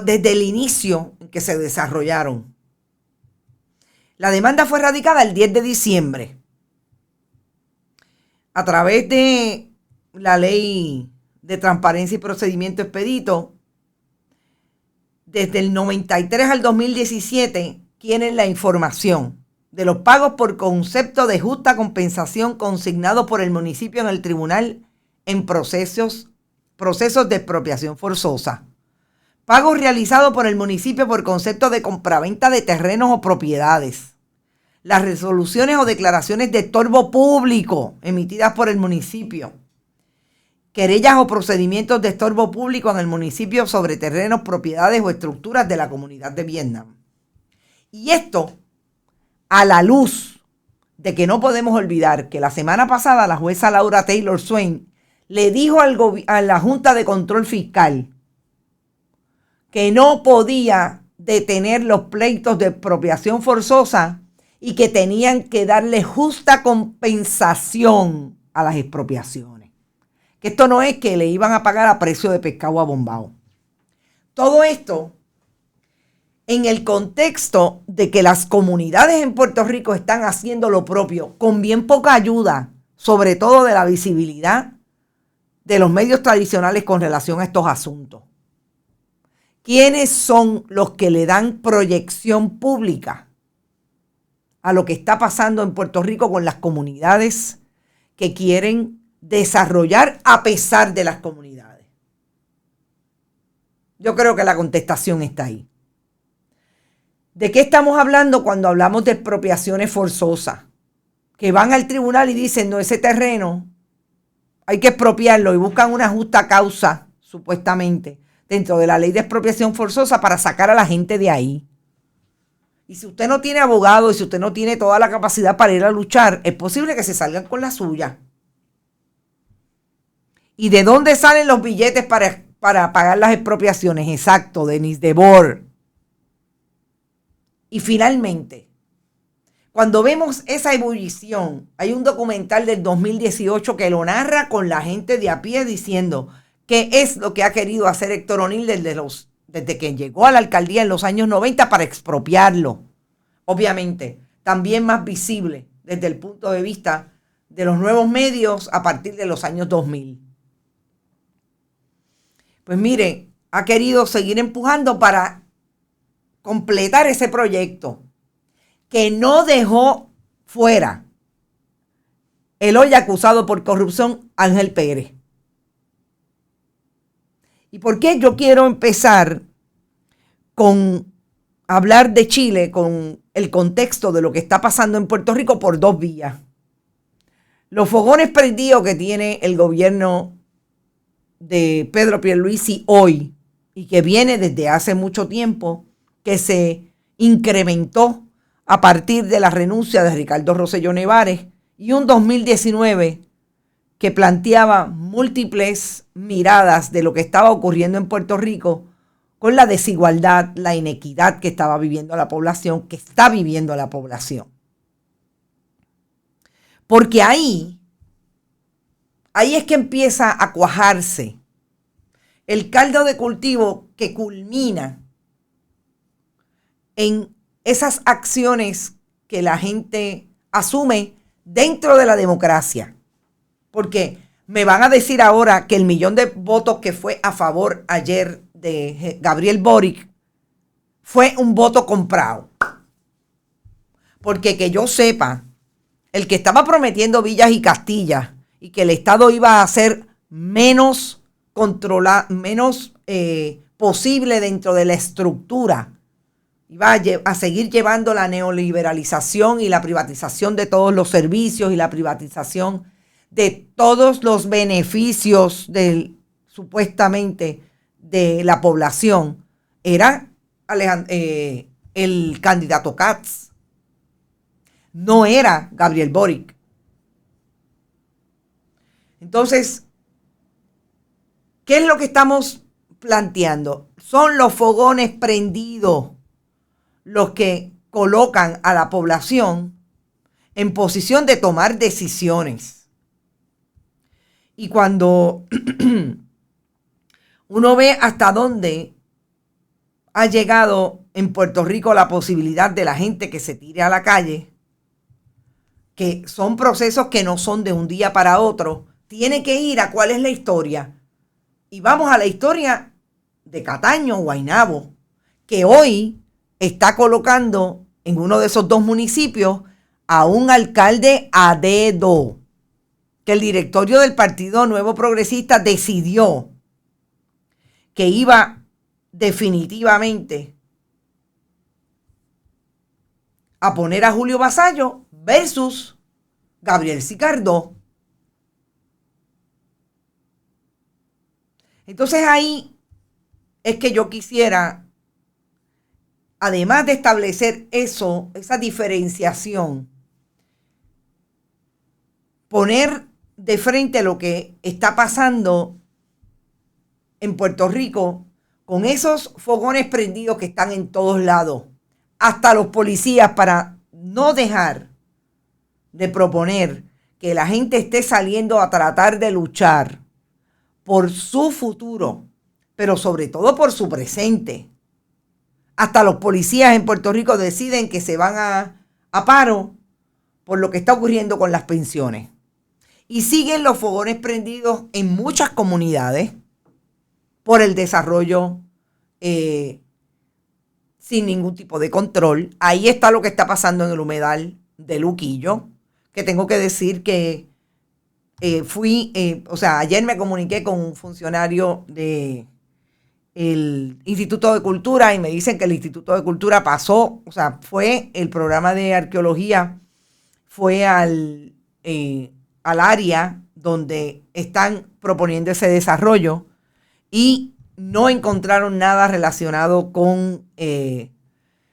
Desde el inicio en que se desarrollaron. La demanda fue radicada el 10 de diciembre a través de la Ley de Transparencia y Procedimiento Expedito. Desde el 93 al 2017 tienen la información de los pagos por concepto de justa compensación consignados por el municipio en el tribunal en procesos de expropiación forzosa. Pagos realizados por el municipio por concepto de compraventa de terrenos o propiedades. Las resoluciones o declaraciones de estorbo público emitidas por el municipio. Querellas o procedimientos de estorbo público en el municipio sobre terrenos, propiedades o estructuras de la comunidad de Vietnam. Y esto a la luz de que no podemos olvidar que la semana pasada la jueza Laura Taylor Swain le dijo a la Junta de Control Fiscal que no podía detener los pleitos de expropiación forzosa y que tenían que darle justa compensación a las expropiaciones. Que esto no es que le iban a pagar a precio de pescado abombado. Todo esto en el contexto de que las comunidades en Puerto Rico están haciendo lo propio, con bien poca ayuda, sobre todo de la visibilidad de los medios tradicionales con relación a estos asuntos. ¿Quiénes son los que le dan proyección pública a lo que está pasando en Puerto Rico con las comunidades que quieren desarrollar a pesar de las comunidades? Yo creo que la contestación está ahí. ¿De qué estamos hablando cuando hablamos de expropiaciones forzosas? Que van al tribunal y dicen, no, ese terreno hay que expropiarlo, y buscan una justa causa, supuestamente, dentro de la ley de expropiación forzosa para sacar a la gente de ahí. Y si usted no tiene abogado y si usted no tiene toda la capacidad para ir a luchar, es posible que se salgan con la suya. ¿Y de dónde salen los billetes para pagar las expropiaciones? Exacto, Denis Debord. Y finalmente, cuando vemos esa ebullición, hay un documental del 2018 que lo narra con la gente de a pie diciendo qué es lo que ha querido hacer Héctor O'Neill desde que llegó a la alcaldía en los años 90 para expropiarlo. Obviamente, también más visible desde el punto de vista de los nuevos medios a partir de los años 2000. Pues mire, ha querido seguir empujando para completar ese proyecto que no dejó fuera el hoy acusado por corrupción Ángel Pérez. ¿Y por qué yo quiero empezar con hablar de Chile, con el contexto de lo que está pasando en Puerto Rico por dos vías? Los fogones prendidos que tiene el gobierno de Pedro Pierluisi hoy y que viene desde hace mucho tiempo, que se incrementó a partir de la renuncia de Ricardo Rosselló Nevares y un 2019 que planteaba múltiples miradas de lo que estaba ocurriendo en Puerto Rico con la desigualdad, la inequidad que estaba viviendo la población, que está viviendo la población. Porque ahí es que empieza a cuajarse el caldo de cultivo que culmina en esas acciones que la gente asume dentro de la democracia. Porque me van a decir ahora que el 1,000,000 de votos que fue a favor ayer de Gabriel Boric fue un voto comprado. Porque que yo sepa, el que estaba prometiendo villas y castillas y que el Estado iba a ser menos controlado, menos posible dentro de la estructura iba a seguir llevando la neoliberalización y la privatización de todos los servicios y la privatización de todos los beneficios supuestamente de la población, era el candidato Katz. No era Gabriel Boric. Entonces, ¿qué es lo que estamos planteando? Son los fogones prendidos los que colocan a la población en posición de tomar decisiones. Y cuando uno ve hasta dónde ha llegado en Puerto Rico la posibilidad de la gente que se tire a la calle, que son procesos que no son de un día para otro, tiene que ir a cuál es la historia. Y vamos a la historia de Cataño, Guaynabo, que hoy está colocando en uno de esos dos municipios a un alcalde a dedo, que el directorio del Partido Nuevo Progresista decidió que iba definitivamente a poner a Julio Basallo versus Gabriel Sicardó. Entonces ahí es que yo quisiera, además de establecer esa diferenciación, poner de frente lo que está pasando en Puerto Rico con esos fogones prendidos que están en todos lados, hasta los policías, para no dejar de proponer que la gente esté saliendo a tratar de luchar por su futuro, pero sobre todo por su presente. Hasta los policías en Puerto Rico deciden que se van a paro por lo que está ocurriendo con las pensiones. Y siguen los fogones prendidos en muchas comunidades por el desarrollo sin ningún tipo de control. Ahí está lo que está pasando en el humedal de Luquillo, que tengo que decir que ayer me comuniqué con un funcionario del Instituto de Cultura y me dicen que el Instituto de Cultura fue el programa de arqueología, fue al área donde están proponiendo ese desarrollo y no encontraron nada relacionado con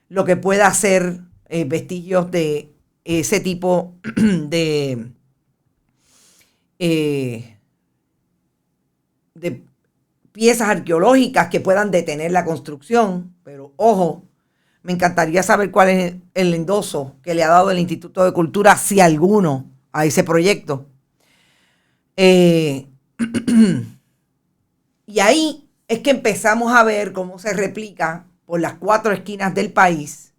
lo que pueda ser vestigios de ese tipo de piezas arqueológicas que puedan detener la construcción. Pero ojo, me encantaría saber cuál es el endoso que le ha dado el Instituto de Cultura, si alguno, a ese proyecto. Y ahí es que empezamos a ver cómo se replica por las 4 esquinas del país.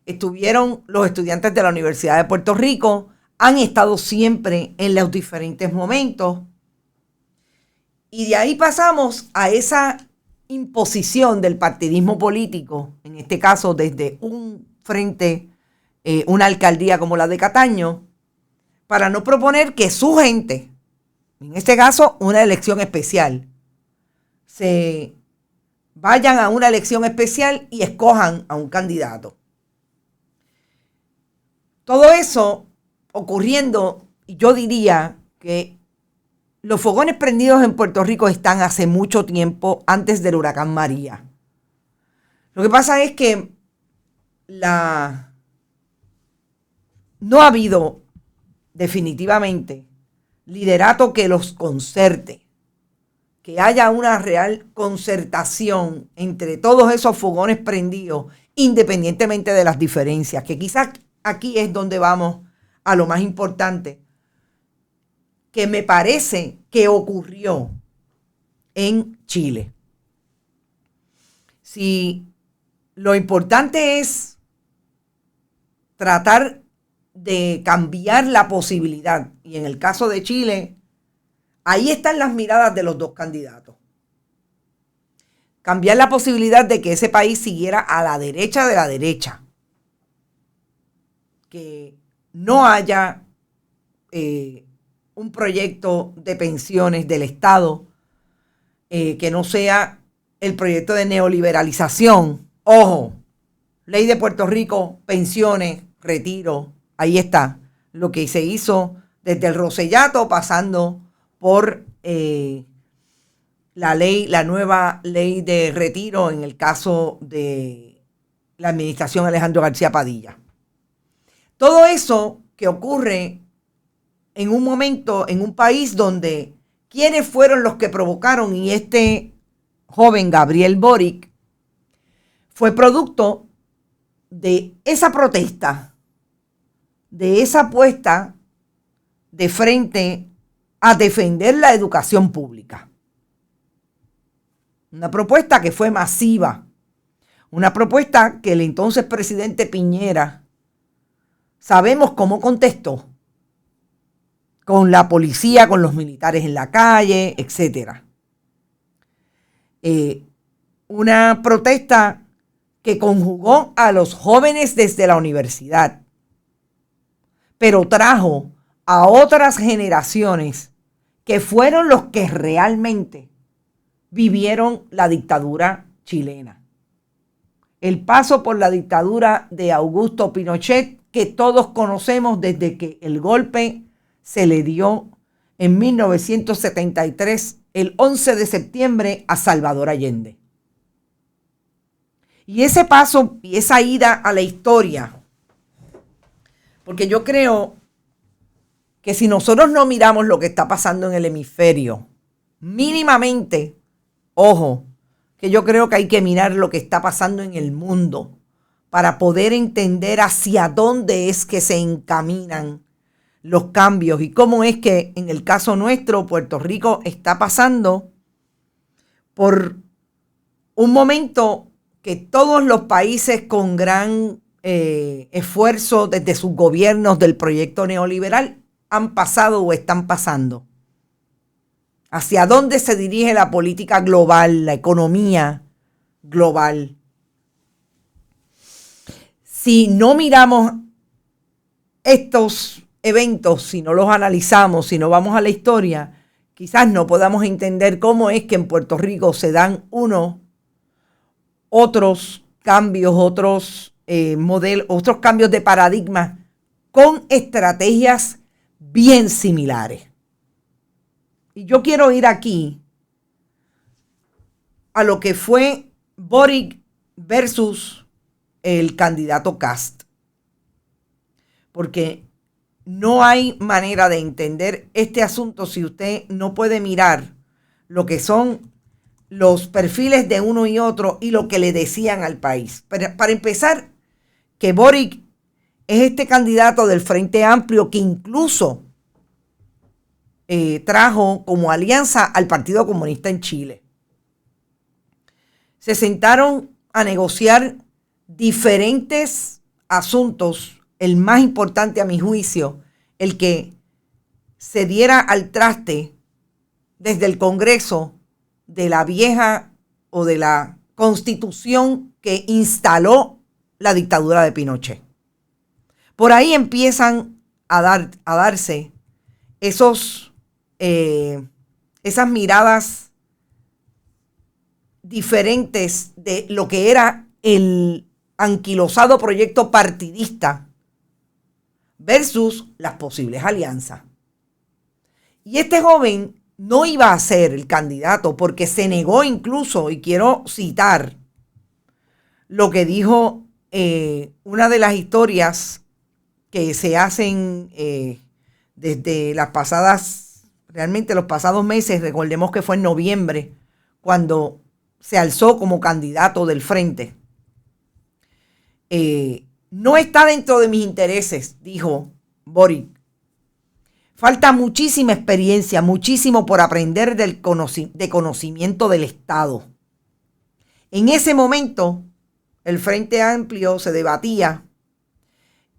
Estuvieron los estudiantes de la Universidad de Puerto Rico, han estado siempre en los diferentes momentos. Y de ahí pasamos a esa imposición del partidismo político, en este caso desde un frente, una alcaldía como la de Cataño, para no proponer que su gente, en este caso una elección especial, se vayan a una elección especial y escojan a un candidato. Todo eso ocurriendo, y yo diría que los fogones prendidos en Puerto Rico están hace mucho tiempo antes del huracán María. Lo que pasa es que no ha habido definitivamente liderato que los concerte, que haya una real concertación entre todos esos fogones prendidos, independientemente de las diferencias, que quizás aquí es donde vamos a lo más importante, que me parece que ocurrió en Chile. Si lo importante es tratar de cambiar la posibilidad, y en el caso de Chile, ahí están las miradas de los dos candidatos. Cambiar la posibilidad de que ese país siguiera a la derecha de la derecha. Que no haya un proyecto de pensiones del Estado que no sea el proyecto de neoliberalización. Ojo, Ley de Puerto Rico, pensiones, retiro. Ahí está lo que se hizo desde el Rosellato, pasando por la nueva ley de retiro en el caso de la administración Alejandro García Padilla. Todo eso que ocurre en un momento, en un país donde ¿quiénes fueron los que provocaron? Y este joven Gabriel Boric fue producto de esa protesta, de esa puesta de frente a defender la educación pública. Una propuesta que fue masiva, una propuesta que el entonces presidente Piñera, sabemos cómo contestó, con la policía, con los militares en la calle, etc. Una protesta que conjugó a los jóvenes desde la universidad, pero trajo a otras generaciones que fueron los que realmente vivieron la dictadura chilena. El paso por la dictadura de Augusto Pinochet, que todos conocemos desde que el golpe se le dio en 1973, el 11 de septiembre, a Salvador Allende. Y ese paso y esa ida a la historia, porque yo creo que si nosotros no miramos lo que está pasando en el hemisferio, mínimamente, ojo, que yo creo que hay que mirar lo que está pasando en el mundo para poder entender hacia dónde es que se encaminan los cambios y cómo es que en el caso nuestro, Puerto Rico está pasando por un momento que todos los países con gran esfuerzo desde sus gobiernos del proyecto neoliberal han pasado o están pasando. ¿Hacia dónde se dirige la política global, la economía global? Si no miramos estos eventos, si no los analizamos, si no vamos a la historia, quizás no podamos entender cómo es que en Puerto Rico se dan otros cambios, otros modelos, otros cambios de paradigma con estrategias bien similares. Y yo quiero ir aquí a lo que fue Boric versus el candidato Kast. Porque no hay manera de entender este asunto si usted no puede mirar lo que son los perfiles de uno y otro y lo que le decían al país. Pero para empezar, que Boric es este candidato del Frente Amplio que incluso trajo como alianza al Partido Comunista en Chile. Se sentaron a negociar diferentes asuntos, el más importante a mi juicio, el que se diera al traste desde el Congreso de la vieja o de la Constitución que instaló la dictadura de Pinochet. Por ahí empiezan a darse esas miradas diferentes de lo que era el anquilosado proyecto partidista versus las posibles alianzas. Y este joven no iba a ser el candidato porque se negó incluso, y quiero citar lo que dijo una de las historias que se hacen desde los pasados meses. Recordemos que fue en noviembre cuando se alzó como candidato del frente. No está dentro de mis intereses, dijo Boric. Falta muchísima experiencia, muchísimo por aprender de conocimiento del Estado. En ese momento, el Frente Amplio se debatía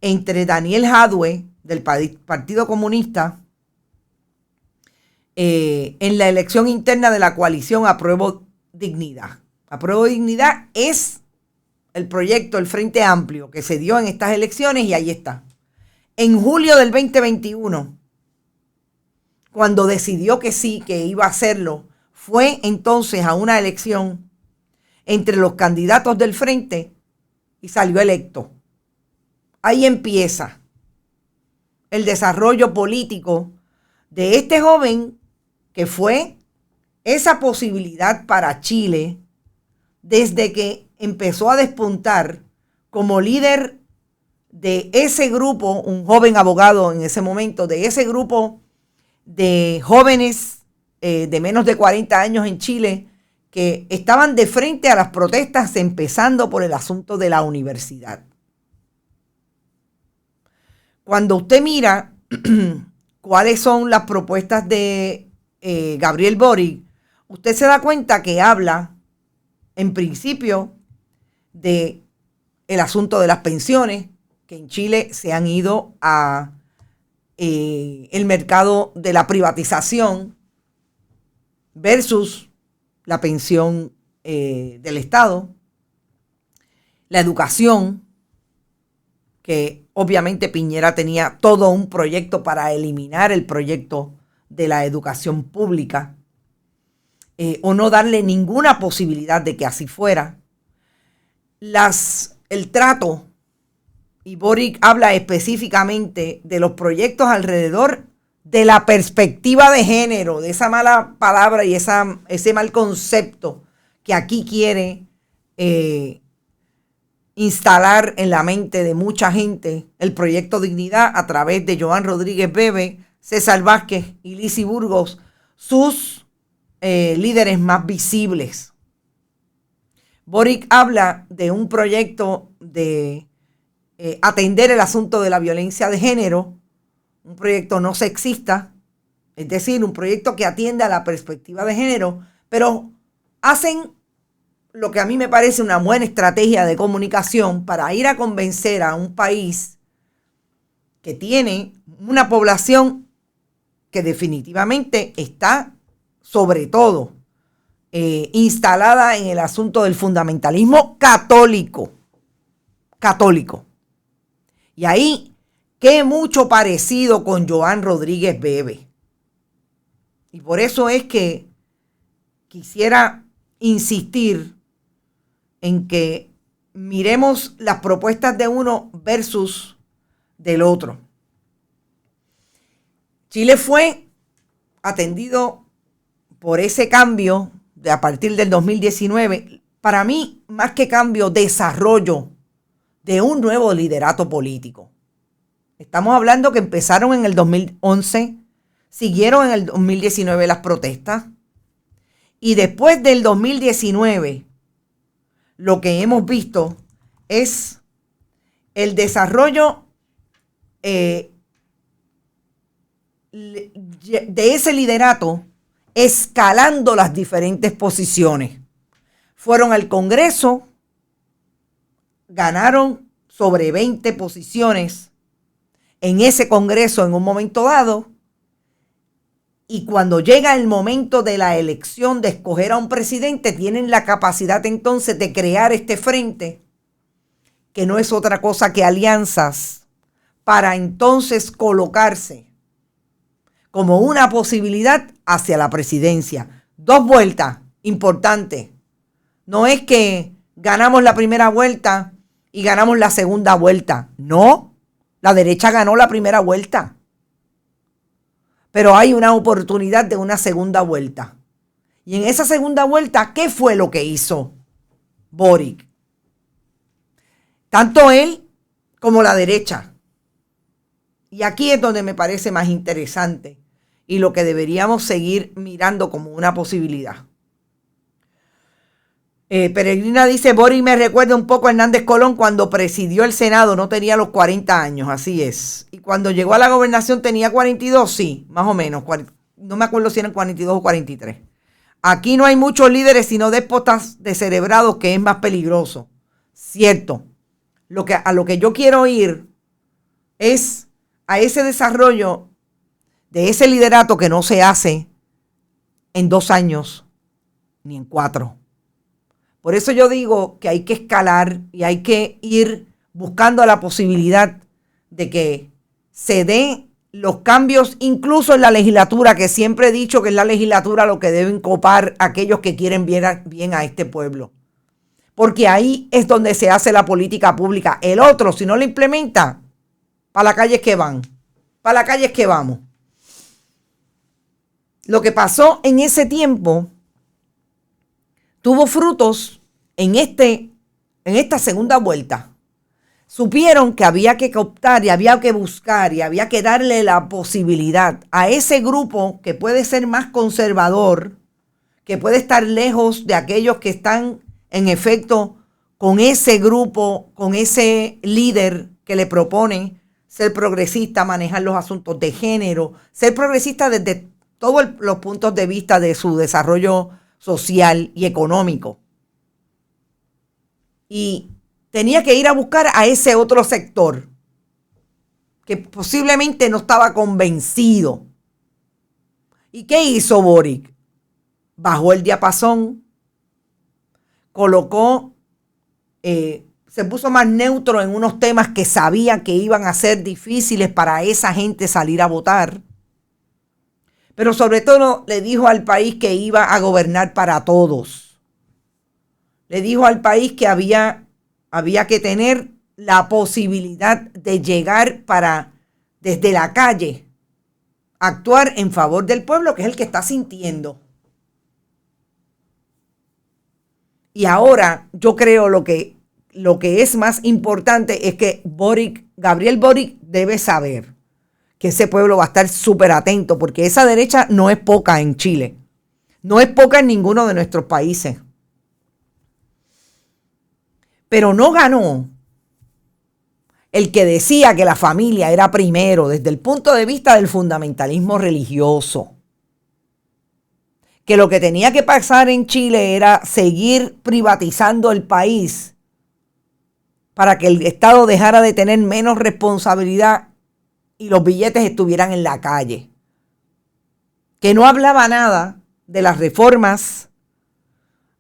entre Daniel Jadue, del Partido Comunista, en la elección interna de la coalición Apruebo Dignidad. Apruebo Dignidad es el proyecto, el Frente Amplio, que se dio en estas elecciones y ahí está. En julio del 2021, cuando decidió que sí, que iba a hacerlo, fue entonces a una elección entre los candidatos del Frente y salió electo. Ahí empieza el desarrollo político de este joven que fue esa posibilidad para Chile desde que empezó a despuntar como líder de ese grupo, un joven abogado en ese momento, de ese grupo de jóvenes de menos de 40 años en Chile que estaban de frente a las protestas, empezando por el asunto de la universidad. Cuando usted mira cuáles son las propuestas de Gabriel Boric, usted se da cuenta que habla, en principio, de el asunto de las pensiones, que en Chile se han ido a el mercado de la privatización versus la pensión del Estado, la educación, que obviamente Piñera tenía todo un proyecto para eliminar el proyecto de la educación pública, o no darle ninguna posibilidad de que así fuera. El trato, y Boric habla específicamente de los proyectos alrededor de la perspectiva de género, de esa mala palabra y ese mal concepto que aquí quiere instalar en la mente de mucha gente el proyecto Dignidad a través de Joan Rodríguez Bebe, César Vázquez y Lizy Burgos, sus líderes más visibles. Boric habla de un proyecto de atender el asunto de la violencia de género, un proyecto no sexista, es decir, un proyecto que atiende a la perspectiva de género, pero hacen lo que a mí me parece una buena estrategia de comunicación para ir a convencer a un país que tiene una población que definitivamente está, sobre todo, instalada en el asunto del fundamentalismo católico. Y ahí, qué mucho parecido con Joan Rodríguez Bebe. Y por eso es que quisiera insistir en que miremos las propuestas de uno versus del otro. Chile fue atendido por ese cambio de a partir del 2019, para mí, más que cambio, desarrollo de un nuevo liderato político. Estamos hablando que empezaron en el 2011, siguieron en el 2019 las protestas, y después del 2019, lo que hemos visto es el desarrollo de ese liderato escalando las diferentes posiciones. Fueron al Congreso, ganaron sobre 20 posiciones en ese Congreso en un momento dado, y cuando llega el momento de la elección de escoger a un presidente, tienen la capacidad entonces de crear este frente, que no es otra cosa que alianzas, para entonces colocarse como una posibilidad hacia la presidencia. 2 vueltas, importante. No es que ganamos la primera vuelta y ganamos la segunda vuelta. No, la derecha ganó la primera vuelta. Pero hay una oportunidad de una segunda vuelta. Y en esa segunda vuelta, ¿qué fue lo que hizo Boric? Tanto él como la derecha. Y aquí es donde me parece más interesante y lo que deberíamos seguir mirando como una posibilidad. Peregrina dice, Boric me recuerda un poco a Hernández Colón cuando presidió el Senado, no tenía los 40 años, así es. Y cuando llegó a la gobernación tenía 42, sí, más o menos. No me acuerdo si eran 42 o 43. Aquí no hay muchos líderes, sino déspotas descerebrados, que es más peligroso. Cierto. A lo que yo quiero ir es a ese desarrollo de ese liderato que no se hace en 2 años ni en 4. Por eso yo digo que hay que escalar y hay que ir buscando la posibilidad de que se den los cambios, incluso en la legislatura, que siempre he dicho que es la legislatura lo que deben copar aquellos que quieren bien a este pueblo. porque ahí es donde se hace la política pública. El otro, si no lo implementa, para la calle es que van, para la calle es que vamos. Lo que pasó en ese tiempo tuvo frutos en esta segunda vuelta. Supieron que había que optar y había que buscar y había que darle la posibilidad a ese grupo que puede ser más conservador, que puede estar lejos de aquellos que están en efecto con ese grupo, con ese líder que le propone ser progresista, manejar los asuntos de género, ser progresista desde todos los puntos de vista de su desarrollo social y económico. Y tenía que ir a buscar a ese otro sector que posiblemente no estaba convencido. ¿Y qué hizo Boric? Bajó el diapasón, colocó, se puso más neutro en unos temas que sabía que iban a ser difíciles para esa gente salir a votar. Pero sobre todo le dijo al país que iba a gobernar para todos. Le dijo al país que había que tener la posibilidad de llegar para, desde la calle, actuar en favor del pueblo, que es el que está sintiendo. Y ahora yo creo lo que es más importante es que Gabriel Boric debe saber que ese pueblo va a estar súper atento, porque esa derecha no es poca en Chile, no es poca en ninguno de nuestros países. Pero no ganó el que decía que la familia era primero desde el punto de vista del fundamentalismo religioso. Que lo que tenía que pasar en Chile era seguir privatizando el país para que el Estado dejara de tener menos responsabilidad y los billetes estuvieran en la calle. Que no hablaba nada de las reformas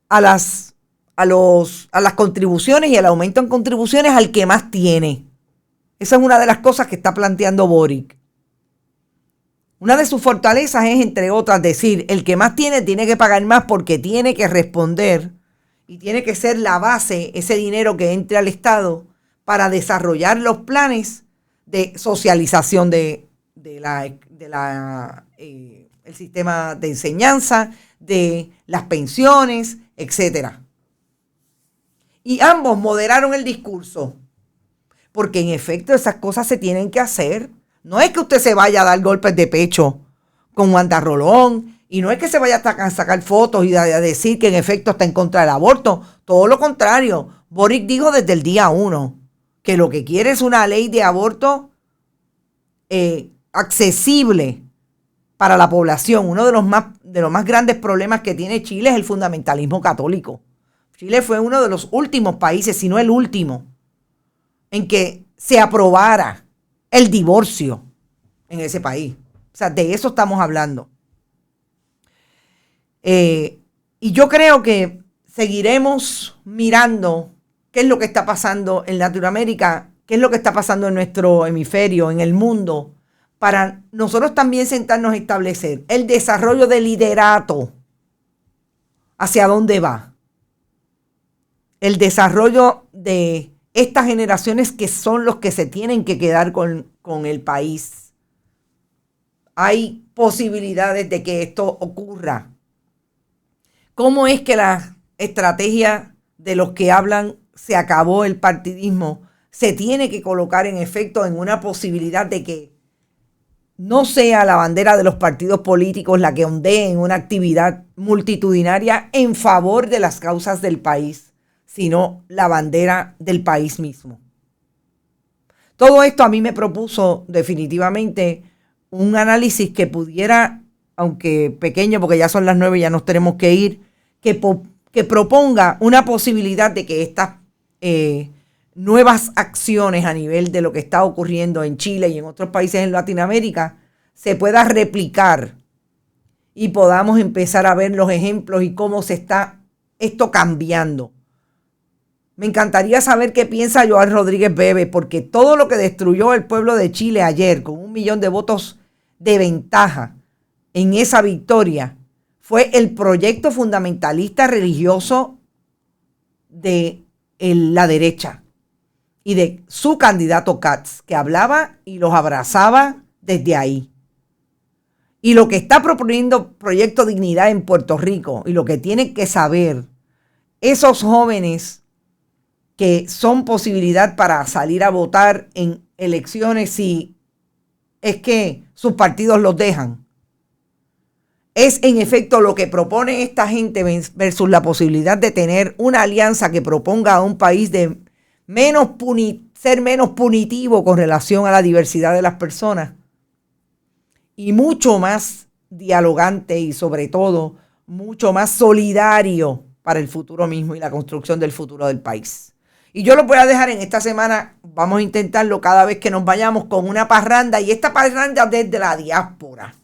a las contribuciones y el aumento en contribuciones al que más tiene. Esa es una de las cosas que está planteando Boric. Una de sus fortalezas es, entre otras, decir, el que más tiene que pagar más porque tiene que responder y tiene que ser la base, ese dinero que entre al Estado para desarrollar los planes de socialización del sistema de enseñanza, de las pensiones, etcétera. Y ambos moderaron el discurso, porque en efecto esas cosas se tienen que hacer. No es que usted se vaya a dar golpes de pecho con Wanda Rolón, y no es que se vaya a sacar fotos y a decir que en efecto está en contra del aborto. Todo lo contrario. Boric dijo desde el día 1 que lo que quiere es una ley de aborto accesible para la población. Uno de los más grandes problemas que tiene Chile es el fundamentalismo católico. Chile fue uno de los últimos países, si no el último, en que se aprobara el divorcio en ese país. O sea, de eso estamos hablando. Y yo creo que seguiremos mirando qué es lo que está pasando en Latinoamérica, qué es lo que está pasando en nuestro hemisferio, en el mundo, para nosotros también sentarnos a establecer el desarrollo del liderato, hacia dónde va, el desarrollo de estas generaciones que son los que se tienen que quedar con el país. Hay posibilidades de que esto ocurra. ¿Cómo es que la estrategia de los que hablan se acabó el partidismo se tiene que colocar en efecto en una posibilidad de que no sea la bandera de los partidos políticos la que ondee en una actividad multitudinaria en favor de las causas del país, sino la bandera del país mismo? Todo esto a mí me propuso definitivamente un análisis que pudiera, aunque pequeño porque ya son las 9 y ya nos tenemos que ir, que proponga una posibilidad de que estas nuevas acciones a nivel de lo que está ocurriendo en Chile y en otros países en Latinoamérica se pueda replicar y podamos empezar a ver los ejemplos y cómo se está esto cambiando. Me encantaría saber qué piensa Joan Rodríguez Bebe, porque todo lo que destruyó el pueblo de Chile ayer con 1 millón de votos de ventaja en esa victoria fue el proyecto fundamentalista religioso de la derecha y de su candidato Katz, que hablaba y los abrazaba desde ahí. Y lo que está proponiendo Proyecto Dignidad en Puerto Rico, y lo que tienen que saber esos jóvenes que son posibilidad para salir a votar en elecciones si es que sus partidos los dejan, es en efecto lo que propone esta gente versus la posibilidad de tener una alianza que proponga a un país de ser menos punitivo con relación a la diversidad de las personas y mucho más dialogante y sobre todo mucho más solidario para el futuro mismo y la construcción del futuro del país. Y yo lo voy a dejar en esta semana, vamos a intentarlo cada vez que nos vayamos con una parranda, y esta parranda desde la diáspora.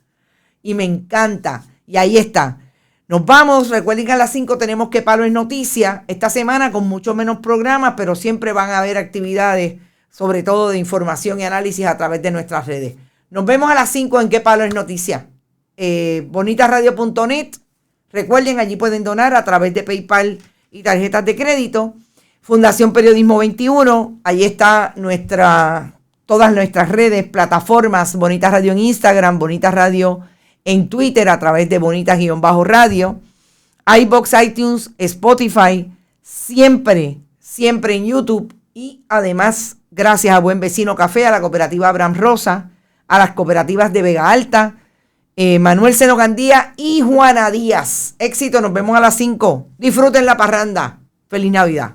Y me encanta. Y ahí está. Nos vamos. Recuerden que a las 5 tenemos Que Palo es Noticia. Esta semana con mucho menos programas, pero siempre van a haber actividades, sobre todo de información y análisis a través de nuestras redes. Nos vemos a las 5 en Que Palo es Noticia. Bonitasradio.net. Recuerden, allí pueden donar a través de PayPal y tarjetas de crédito. Fundación Periodismo 21. Allí está todas nuestras redes, plataformas. Bonitas Radio en Instagram, Bonitas Radio en Twitter a través de Bonitas-Radio, iVoox, iTunes, Spotify, siempre en YouTube, y además gracias a Buen Vecino Café, a la cooperativa Abraham Rosa, a las cooperativas de Vega Alta, Manuel Seno Gandía y Juana Díaz. Éxito, nos vemos a las 5. Disfruten la parranda. Feliz Navidad.